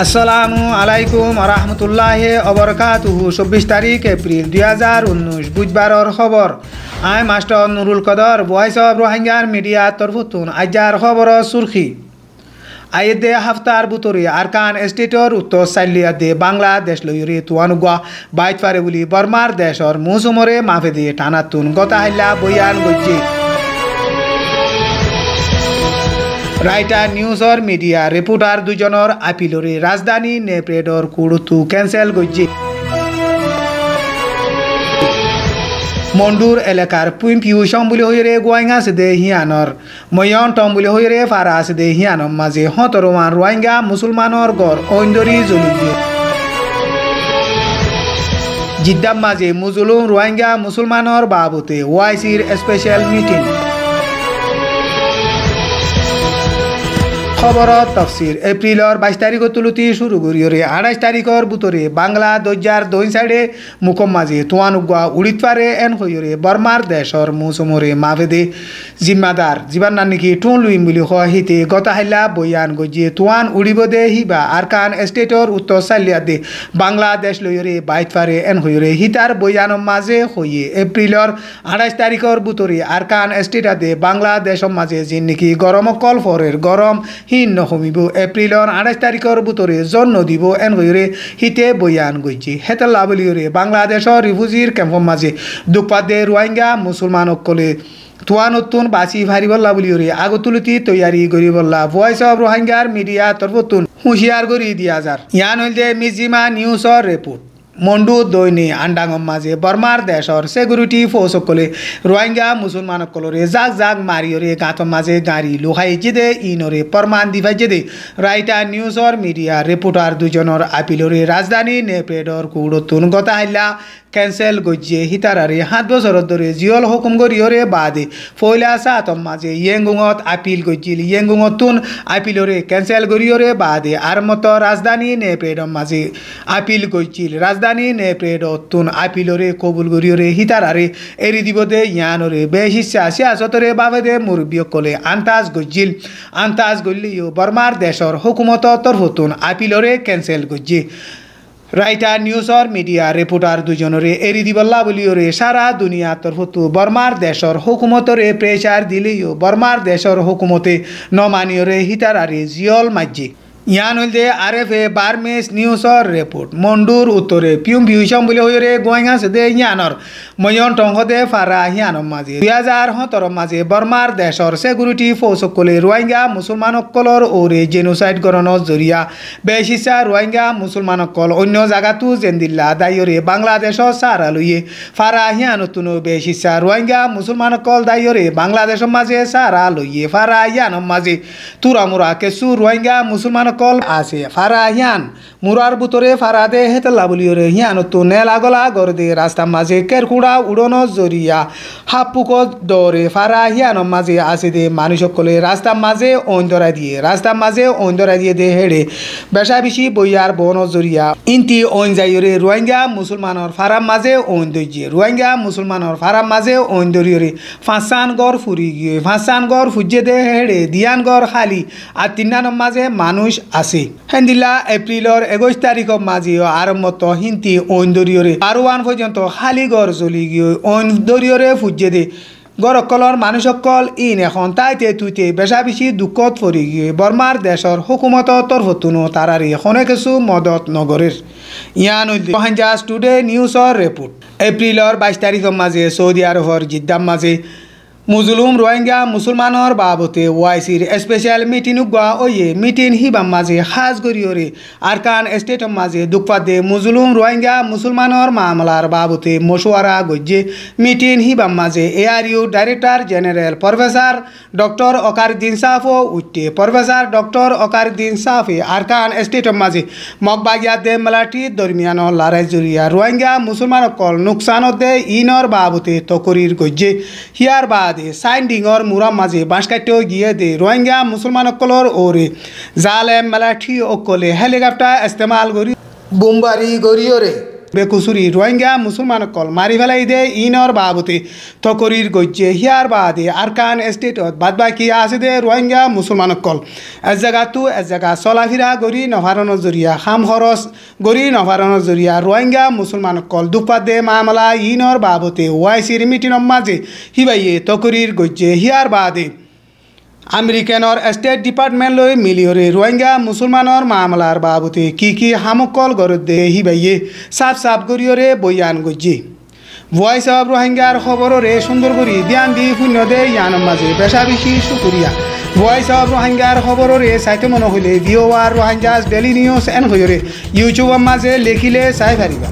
আসসালামু আলাইকুম আরহামতুল্লাহি অবরকাতুহু 24 তারিখ এপ্রিল 2019 বুধবারর খবর আই মাস্টার নুরুল কদর ভয়েস অফ রোহিঙ্গার মিডিয়া তরফতুন আজার খবর সুরখি আইদে হাফতার বুতরে আরকান স্টেটর উত্তর সাইলিয়া দে বাংলাদেশ লইরে তুয়ানুগা বাইত পারে বলি বর্মার দেশর মৌসুমরে মাফেদে টানাতুন গতাহাইলা বয়ান গজ্জি রাইটার নিউজর মিডিয়া রিপোর্টার দুজনের আপিলরে রাজধানী নেপ্রেডর কুড়ুতু ক্যান্সেল গজ্জি মন্ডুর এলাকার পুইম পিউসম বলে হইরে গোয়াইঙ্গা সেদে হিয়ানর ময়ন টম বলে হইরে ফারা সেদে হিয়ানর মাঝে হতরমান রোহিঙ্গা মুসলমানর গড় ঐন্দরি জলিয়ে জিদ্দাম মাঝে মুজলুম রোহিঙ্গা মুসলমানর বাবুতে ওয়াইসির স্পেশাল মিটিং খবরত তফসির এপ্রিলর 22 তারিখ তুলতি শুরু করিয়রে 28 তারিখর বুতরে বাংলা দজ্জার দৈন সাইডে মুখম মাঝে তুয়ানুগা উড়িত পারে এন হইরে বর্মার দেশর মৌসুমরে মাভেদে জিম্মাদার জীবান নানিকি টুন লুইম বুলি হিতে গতাহাইলা বয়ান গজিয়ে তুয়ান উড়িব দে হিবা আরকান স্টেটর উত্তর সাইলিয়া দে বাংলাদেশ লইরে বাইত পারে এন হইরে হিতার বয়ান মাঝে হইয়ে এপ্রিলর 28 তারিখর বুতরে আরকান স্টেটা দে বাংলাদেশ মাঝে যিন নাকি গরম কল ফরের গরম হিন নহমিব এপ্রিলর 28 তারিখর বুতরে জন্ম দিব এন হইরে হিতে বয়ান গইছি হেতলা বলিরে বাংলাদেশর রিফিউজির ক্যাম্প মাঝে দুপাদে রোহিঙ্গা মুসলমান অকলে তুয়ানতুন বাসি ভারিবল্লা বলিরে আগতুলতি তৈয়ারি গরিবল্লা ভয়েস অফ রোহিঙ্গার মিডিয়া তরফতুন হুঁশিয়ার গরি দিয়া যার ইয়ান হইলে মিজিমা নিউজর রিপোর্ট মন্ডু দৈনি আন্ডাঙ্গম মাঝে বর্মার দেশর সিকিউরিটি ফোর্স সকলে রোহিঙ্গা মুসলমান সকলরে জাগ জাগ মারিয়রে গাঁতম মাঝে গাড়ি লোহাই যেদে ইনরে প্রমাণ দিভাই যেদে রাইটার নিউজর মিডিয়া রিপোর্টার দুজনের আপিলরে রাজধানী নেপ্রেডর কুড়তুন গতাহাইলা ক্যান্সেল গজিয়ে হিতারারে 7 বছর ধরে জিয়ল হুকুম গরিয়রে বাদে ফয়লা সাতম মাঝে ইয়েঙ্গুঙত আপিল গজিল ইয়েঙ্গুঙতুন আপিলরে ক্যান্সেল গরিয়রে বাদে আর মতো রাজধানী নেপ্রেডম মাঝে আপিল গজিল রাজধানী নেপ্রেডতুন আপিলরে কবুল গরিয়রে হিতারারে এরি দিবদে ইয়ানরে বেশিসা সিয়াসতরে বাবেদে মুরব্বিয়কলে আন্তাজ গজিল আন্তাজ গল্লিও বর্মার দেশর হুকুমত তরফতুন আপিলরে ক্যান্সেল গজিয়ে রাইটার নিউজর মিডিয়া রিপোর্টার দুজনরে এরি দিবল্লা বলিওরে সারা দুনিয়া তরফতু বর্মার দেশর হুকুমতরে প্রেসার দিলেও বর্মার দেশর হুকুমতে নমানিয়রে হিতারারে জিয়ল মাজ্জি ইয়ান হইলে আরএফএ বার্মেস নিউজর রিপোর্ট মন্ডুর উত্তরে পিউম ভিউসম বলে হইরে গোয়াইঙ্গা সেদে ইয়ানর ময়ন টংহদে ফারা হিয়ানম মাঝে 2017 মাঝে বর্মার দেশর সিকিউরিটি ফোর্স সকলে রোহিঙ্গা মুসলমান সকলর ওরে জেনোসাইড গণনৰ জরিয়া বেশিসা রোহিঙ্গা মুসলমান সকল অন্য জায়গাতো জেন্দিল্লা দায়রে বাংলাদেশর সারা লইয়ে ফারা হিয়ানতুন বেশিসা রোহিঙ্গা মুসলমান সকল দায়রে বাংলাদেশর মাঝে সারা লইয়ে ফারা হিয়ানম মাঝে তুরামুরা কেসু রোহিঙ্গা মুসলমান কল আছে ফারা হিয়ান মুরার বুতরে ফারাদে হেতলা বলিওরে হিয়ানতো নেলাগলা গরদে রাস্তা মাঝে কেরকুড়া উড়ন জরিয়া হাপুক দরে ফারা হিয়ান মাঝে আছে দে মানুষ সকলে রাস্তা মাঝে অন্দরা দিয়ে দে হেড়ে বেশা বেশি বইয়ার বন জরিয়া ইনতি ওন যাইরে রোহিঙ্গা মুসলমানর ফারাম মাঝে ওন দইয়ে রোহিঙ্গা মুসলমানর ফারাম মাঝে ওন দরিয়রে ফাঁসান গড় ফুরি গিয়ে ফাঁসান গড় ফুজে দে হেড়ে দিয়ান গড় খালি আর তিনান মাঝে মানুষ আছে হেন্দিলা এপ্রিলর 21 তারিখর মাঝে আরম্ভত হিন্তি ঐন্দরিয়রে আরোয়ান পর্যন্ত খালি গড় চলি গিয়ে ঐন্দরিয়রে ফুজে দে গড়কলর মানুষ সকল ইন এখন তাইতে তুইতে বেশা বেশি দুঃখত পড়ি গিয়ে বর্মার দেশর হুকুমত তরফতুনো তারারি এখনে কিছু মদত নগরের ইয়ান রোহিঙ্গাস টুডে নিউজর রিপোর্ট এপ্রিলর 22 তারিখর মাঝে সৌদি আরবর জিদ্দাম মাঝে মুজলুম রোহিঙ্গা মুসলমানর বাবতে ওয়াইসির স্পেশাল মিটিং গুয়া ওয়ে মিটিং হিবাম মাঝে খাস গরিয়রে আরকান স্টেটম মাঝে দুঃপাদে মুজলুম রোহিঙ্গা মুসলমানর মামলার বাবতে মশওয়ারা গজ্জে মিটিং হিবাম মাঝে এআরইউ director general professor doctor ওকারুদ্দিন Safo উঠে প্রফেসর ডক্টর ওকারুদ্দিন সাফে আরকান স্টেটম মাঝে মগবাগিয়া দে মালাটি দরমিয়ান লড়াই জরিয়া রোহিঙ্গা মুসলমান কল নুকসানত দে ইনর বাবতে তকরির গজ্জে হিয়ার বাদ সাইন্ডিংর মুরাম মাঝে বাঁশ কাটিও গিয়ে দে রোহিঙ্গা মুসলমান অকলর ওরে জালেম মালাঠি অকলে হেলিকপ্টার ইস্তেমাল করি বোমবারি গরিয়রে বেকুসুরি রোহিঙ্গা মুসলমান কল মারি ফেলাই দে ইনর বাবতে তকরির গজ্জে হিয়ার বাদে আরকান স্টেটত বাদ বাকি আছে দে রোহিঙ্গা মুসলমান কল এক জায়গা চলাফিরা গরি নভারণর জরিয়া খাম খরচ গরি নভারণর জরিয়া রোহিঙ্গা মুসলমান কল দুপাত দে মামলা ইনর বাবতে ওয়াইসির মিটিংর মাঝে হিবাইয়ে তকরির গজ্জে হিয়ার বাদে আমেৰিকানৰ ষ্টেট ডিপাৰ্টমেণ্ট লৈ মিলিয়ৰে ৰোহিংগা মুছলমানৰ মামলাৰ বাবতে কি হামকল গৰত দে হিবাইয়ে সাফ গৰিয়ৰে বয়ান গজ্জি ভয়েস অফ রোহিঙ্গার খবররে সুন্দর করি ধ্যান দি শূন্য দে ইয়ান মাঝে বেশা বেশি শুকুরিয়া ভয়েস অফ রোহিঙ্গার খবররে চাইতে মনে হইলে ভিওয়ার রোহিঙ্গাস ডেইলি নিউজ এন হইরে ইউটিউবের মাঝে লেখিলে চাই পারিবা।